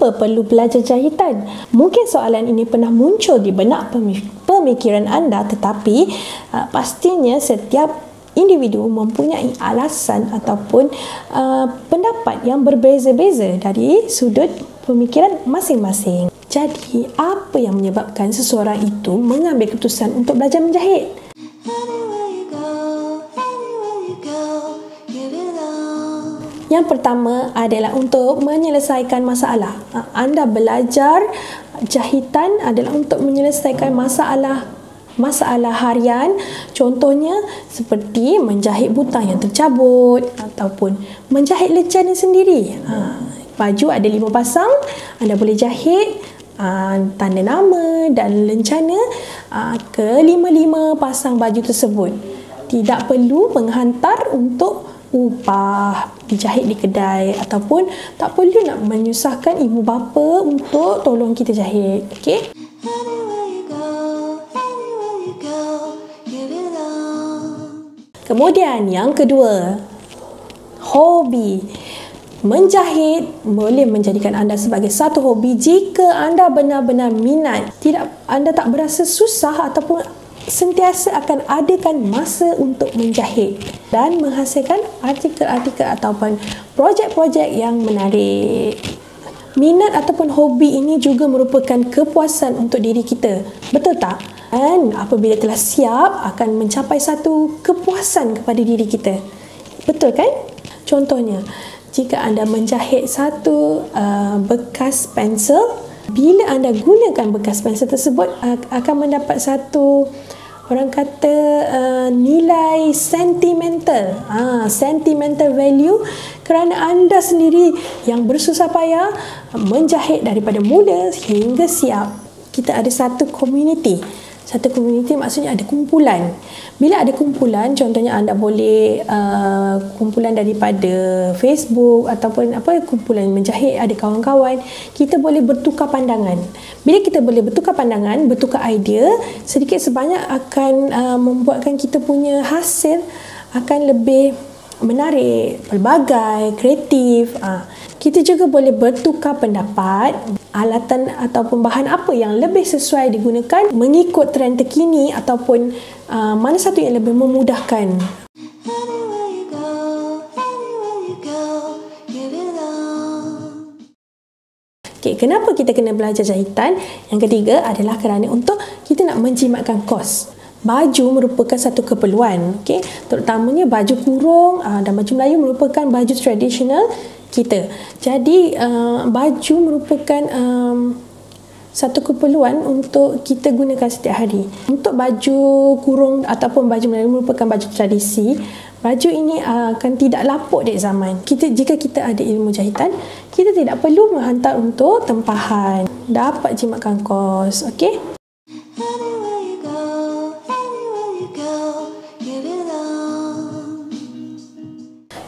Kenapa perlu belajar jahitan? Mungkin soalan ini pernah muncul di benak pemikiran anda, tetapi pastinya setiap individu mempunyai alasan ataupun pendapat yang berbeza-beza dari sudut pemikiran masing-masing. Jadi, apa yang menyebabkan seseorang itu mengambil keputusan untuk belajar menjahit? Yang pertama adalah untuk menyelesaikan masalah. Anda belajar jahitan adalah untuk menyelesaikan masalah harian, contohnya seperti menjahit butang yang tercabut ataupun menjahit lencana sendiri. Baju ada 5 pasang, anda boleh jahit tanda nama dan lencana ke 5 pasang baju tersebut. Tidak perlu menghantar untuk upah dijahit di kedai, ataupun tak perlu nak menyusahkan ibu bapa untuk tolong kita jahit. Okey? Kemudian yang kedua, hobi. Menjahit boleh menjadikan anda sebagai satu hobi jika anda benar-benar minat. Anda tak berasa susah ataupun sentiasa akan adakan masa untuk menjahit dan menghasilkan artikel-artikel ataupun projek-projek yang menarik. Minat ataupun hobi ini juga merupakan kepuasan untuk diri kita. Betul tak? Dan apabila telah siap, akan mencapai satu kepuasan kepada diri kita. Betul kan? Contohnya, jika anda menjahit satu bekas pensel, bila anda gunakan bekas pensel tersebut akan mendapat satu, orang kata, nilai sentimental, sentimental value, kerana anda sendiri yang bersusah payah menjahit daripada mula hingga siap. Kita ada satu community. Satu community maksudnya ada kumpulan. Bila ada kumpulan, contohnya anda boleh kumpulan daripada Facebook ataupun kumpulan menjahit, ada kawan-kawan, kita boleh bertukar pandangan. Bila kita boleh bertukar pandangan, bertukar idea, sedikit sebanyak akan membuatkan kita punya hasil akan lebih menarik, pelbagai, kreatif. Kita juga boleh bertukar pendapat, alatan ataupun bahan apa yang lebih sesuai digunakan mengikut trend terkini ataupun mana satu yang lebih memudahkan. Okay, kenapa kita kena belajar jahitan? Yang ketiga adalah kerana untuk kita nak menjimatkan kos. Baju merupakan satu keperluan, okay? Terutamanya baju kurung dan baju Melayu merupakan baju tradisional kita. Jadi baju merupakan satu keperluan untuk kita gunakan setiap hari. Untuk baju kurung ataupun baju Melayu merupakan baju tradisi. Baju ini akan tidak lapuk dari zaman. Jika kita ada ilmu jahitan, kita tidak perlu menghantar untuk tempahan. Dapat jimatkan kos, okey?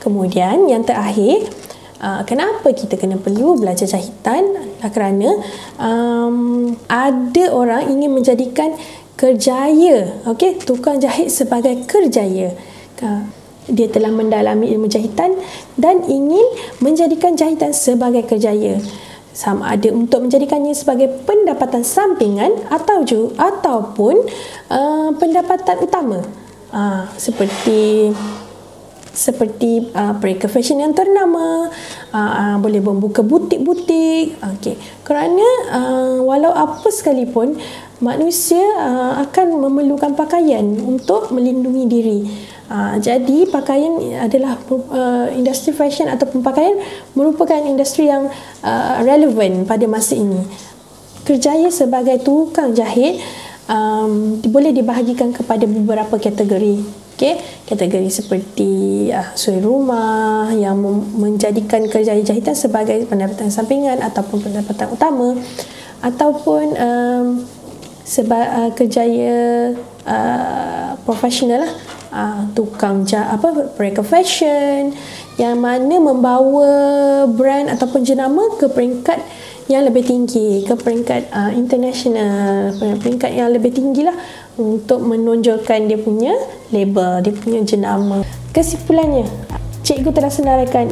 Kemudian yang terakhir, kenapa kita kena perlu belajar jahitan? Kerana ada orang ingin menjadikan kerjaya, tukang jahit sebagai kerjaya. Dia telah mendalami ilmu jahitan dan ingin menjadikan jahitan sebagai kerjaya. Sama ada untuk menjadikannya sebagai pendapatan sampingan ataupun pendapatan utama. Seperti mereka fashion yang ternama, boleh membuka butik-butik. Kerana walau apa sekalipun, manusia akan memerlukan pakaian untuk melindungi diri. Jadi pakaian adalah industri fashion ataupun pakaian merupakan industri yang relevan pada masa ini. Kerjaya sebagai tukang jahit boleh dibahagikan kepada beberapa kategori. Kategori seperti suri rumah yang menjadikan kerjaya jahitan sebagai pendapatan sampingan ataupun pendapatan utama, ataupun kerjaya profesional lah, tukang mereka fashion yang mana membawa brand ataupun jenama ke peringkat yang lebih tinggi, ke peringkat international, peringkat yang lebih tinggi lah, untuk menonjolkan dia punya label, dia punya jenama. Kesimpulannya, cikgu telah senaraikan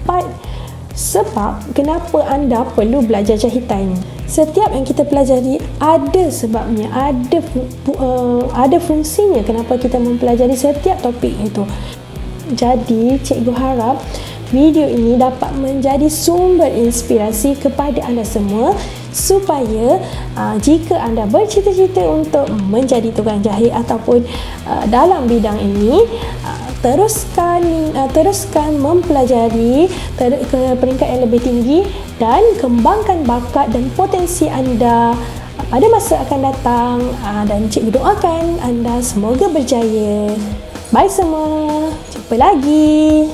4 Sebab kenapa anda perlu belajar jahitan? Setiap yang kita pelajari ada sebabnya, ada fungsinya kenapa kita mempelajari setiap topik itu. Jadi, cikgu harap video ini dapat menjadi sumber inspirasi kepada anda semua supaya jika anda bercita-cita untuk menjadi tukang jahit ataupun dalam bidang ini, teruskan mempelajari ke peringkat yang lebih tinggi dan kembangkan bakat dan potensi anda pada masa akan datang, dan cikgu doakan anda semoga berjaya. Bye semua, jumpa lagi.